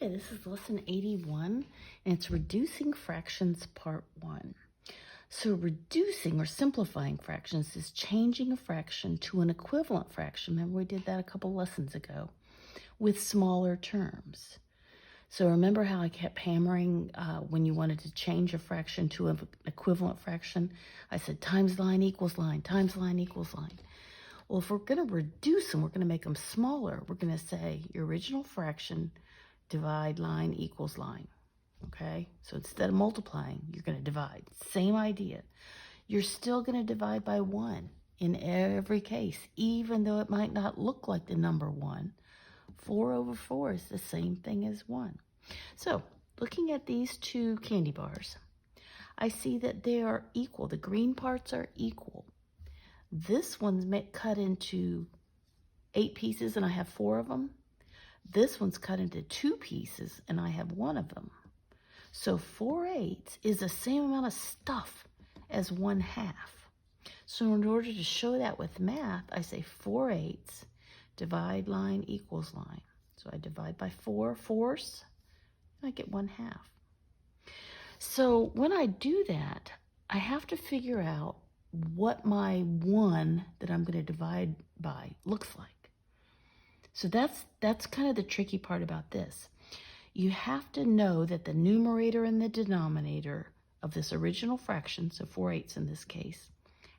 Okay, this is lesson 81, and it's reducing fractions part 1. So reducing or simplifying fractions is changing a fraction to an equivalent fraction. Remember we did that a couple lessons ago with smaller terms. So remember how I kept hammering when you wanted to change a fraction to an equivalent fraction? I said times line equals line, times line equals line. Well, if we're going to reduce them, we're going to make them smaller. We're going to say your original fraction divide line equals line, okay? So instead of multiplying, you're going to divide. Same idea. You're still going to divide by 1 in every case, even though it might not look like the number 1. 4 over 4 is the same thing as 1. So looking at these two candy bars, I see that they are equal. The green parts are equal. This one's cut into 8 pieces, and I have 4 of them. This one's cut into 2 pieces, and I have 1 of them. So 4/8 is the same amount of stuff as 1/2. So in order to show that with math, I say 4/8 divide line equals line. So I divide by 4 fourths, and I get 1/2. So when I do that, I have to figure out what my 1 that I'm going to divide by looks like. So that's kind of the tricky part about this. You have to know that the numerator and the denominator of this original fraction, so 4/8 in this case,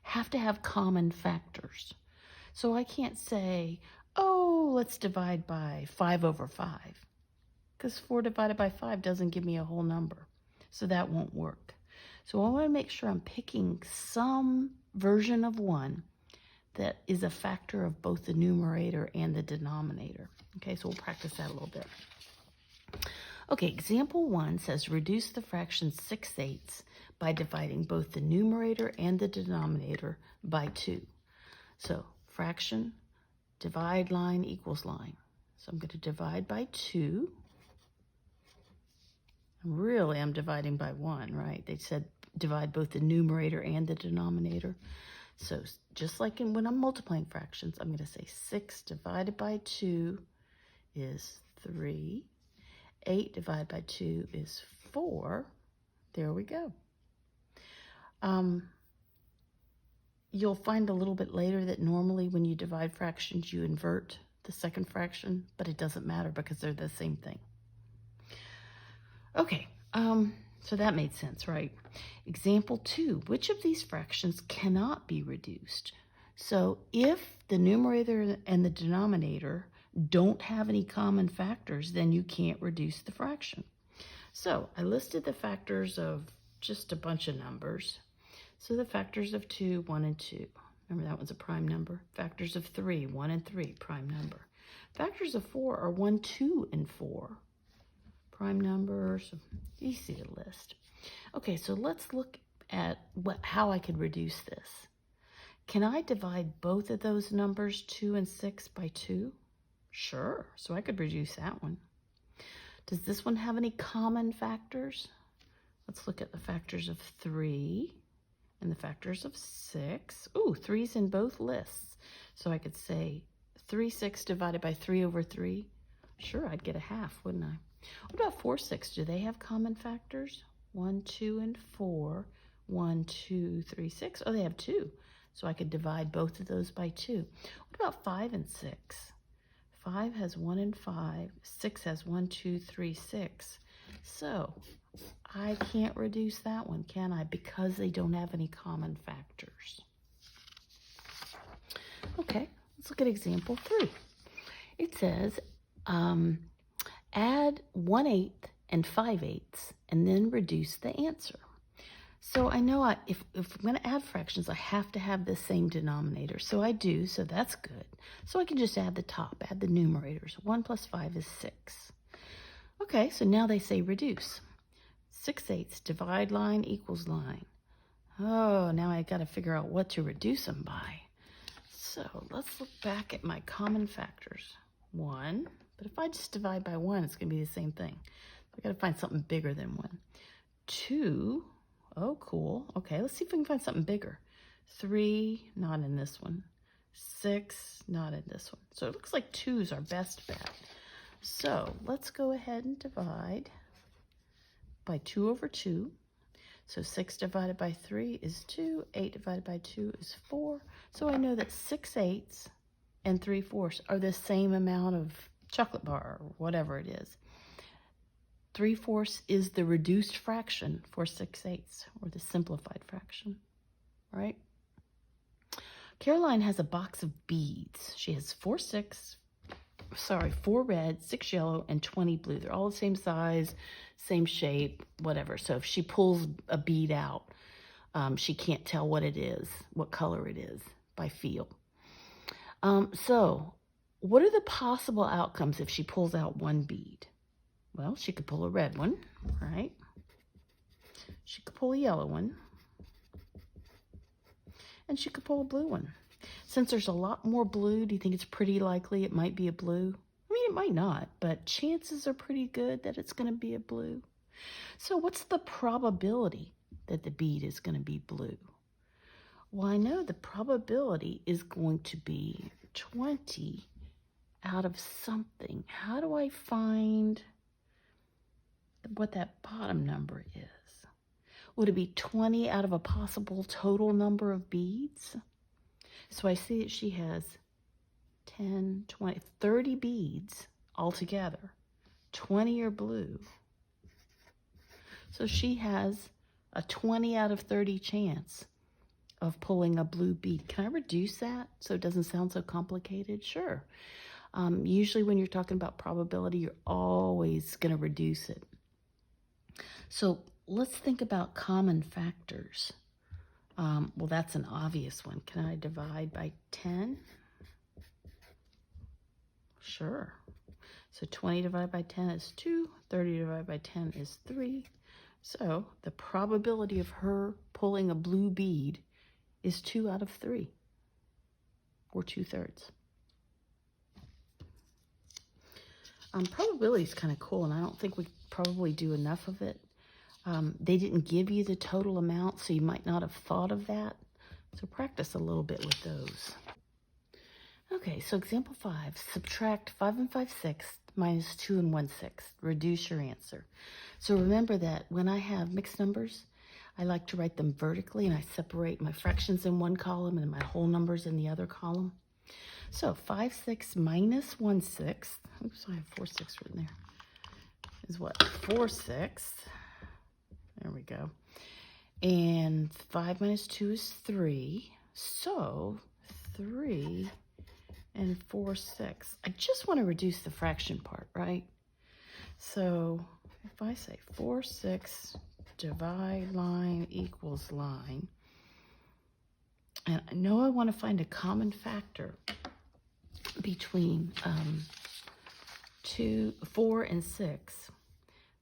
have to have common factors. So I can't say, oh, let's divide by 5 over 5, because 4 divided by 5 doesn't give me a whole number. So that won't work. So I want to make sure I'm picking some version of 1 that is a factor of both the numerator and the denominator. Okay, so we'll practice that a little bit. Okay, example 1 says reduce the fraction 6/8 by dividing both the numerator and the denominator by 2. So fraction, divide line equals line. So I'm going to divide by 2. Really, I'm dividing by 1, right? They said divide both the numerator and the denominator. So just like when I'm multiplying fractions, I'm going to say 6 divided by 2 is 3. 8 divided by 2 is 4. There we go. You'll find a little bit later that normally when you divide fractions, you invert the second fraction, but it doesn't matter because they're the same thing. Okay, so that made sense, right? Example 2, which of these fractions cannot be reduced? So if the numerator and the denominator don't have any common factors, then you can't reduce the fraction. So I listed the factors of just a bunch of numbers. So the factors of 2, 1, and 2. Remember that one's a prime number. Factors of 3, 1 and 3, prime number. Factors of 4 are 1, 2, and 4. Prime numbers. You see the list. Okay, so let's look at how I could reduce this. Can I divide both of those numbers, 2 and 6, by 2? Sure, so I could reduce that one. Does this one have any common factors? Let's look at the factors of 3 and the factors of 6. Ooh, 3's in both lists. So I could say 3/6 divided by 3 over 3. Sure, I'd get a half, wouldn't I? What about 4, 6? Do they have common factors? 1, 2, and 4. 1, 2, 3, 6. Oh, they have 2. So I could divide both of those by 2. What about 5 and 6? 5 has 1 and 5. 6 has 1, 2, 3, 6. So I can't reduce that one, can I? Because they don't have any common factors. Okay, let's look at example 3. It says, add 1/8 and 5/8 and then reduce the answer. So I know if I'm going to add fractions, I have to have the same denominator. So I do, so that's good. So I can just add the top, add the numerators. 1 plus 5 is 6. Okay, so now they say reduce. 6/8 divide line equals line. Oh, now I got to figure out what to reduce them by. So let's look back at my common factors. 1. But if I just divide by 1, it's going to be the same thing. I've got to find something bigger than 1. 2, oh, cool. Okay, let's see if we can find something bigger. 3, not in this one. 6, not in this one. So it looks like 2 is our best bet. So let's go ahead and divide by 2 over 2. So 6 divided by 3 is 2. 8 divided by 2 is 4. So I know that 6/8 and 3/4 are the same amount of chocolate bar or whatever it is. 3/4 is the reduced fraction for 6/8, or the simplified fraction, right? Caroline has a box of beads. She has 4 red, 6 yellow, and 20 blue. They're all the same size, same shape, whatever. So if she pulls a bead out, she can't tell what it is, what color it is by feel. So what are the possible outcomes if she pulls out one bead? Well, she could pull a red one, right? She could pull a yellow one. And she could pull a blue one. Since there's a lot more blue, do you think it's pretty likely it might be a blue? I mean, it might not, but chances are pretty good that it's going to be a blue. So what's the probability that the bead is going to be blue? Well, I know the probability is going to be 20 out of something. How do I find what that bottom number is? Would it be 20 out of a possible total number of beads? So I see that she has 10, 20, 30 beads altogether. 20 are blue. So she has a 20 out of 30 chance of pulling a blue bead. Can I reduce that so it doesn't sound so complicated? Sure. Usually when you're talking about probability, you're always going to reduce it. So let's think about common factors. Well, that's an obvious one. Can I divide by 10? Sure. So 20 divided by 10 is 2. 30 divided by 10 is 3. So the probability of her pulling a blue bead is 2 out of 3, or 2/3. Probability is kind of cool, and I don't think we probably do enough of it. They didn't give you the total amount, so you might not have thought of that. So practice a little bit with those. Okay, so example 5, subtract 5 and 5/6 minus 2 and 1/6. Reduce your answer. So remember that when I have mixed numbers, I like to write them vertically, and I separate my fractions in one column and my whole numbers in the other column. So 5/6 minus 1/6, oops, I have 4/6 written there, is what? 4/6. There we go. And 5 minus 2 is 3. So 3 and 4/6. I just want to reduce the fraction part, right? So if I say 4/6 divide line equals line, and I know I want to find a common factor between 4 and 6.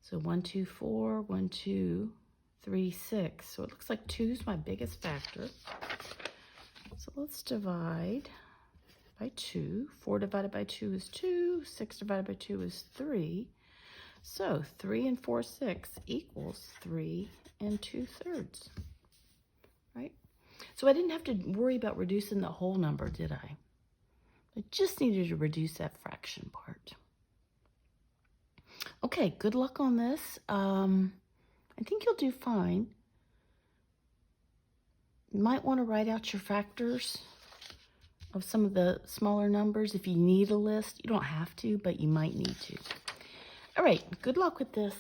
So 1, 2, 4, 1, 2, 3, 6. So it looks like 2 is my biggest factor. So let's divide by 2. 4 divided by 2 is 2. 6 divided by 2 is 3. So 3 and 4/6 equals 3 and 2/3. Right? So I didn't have to worry about reducing the whole number, did I? I just needed to reduce that fraction part. Okay, good luck on this. I think you'll do fine. You might want to write out your factors of some of the smaller numbers. If you need a list, you don't have to, but you might need to. All right, good luck with this.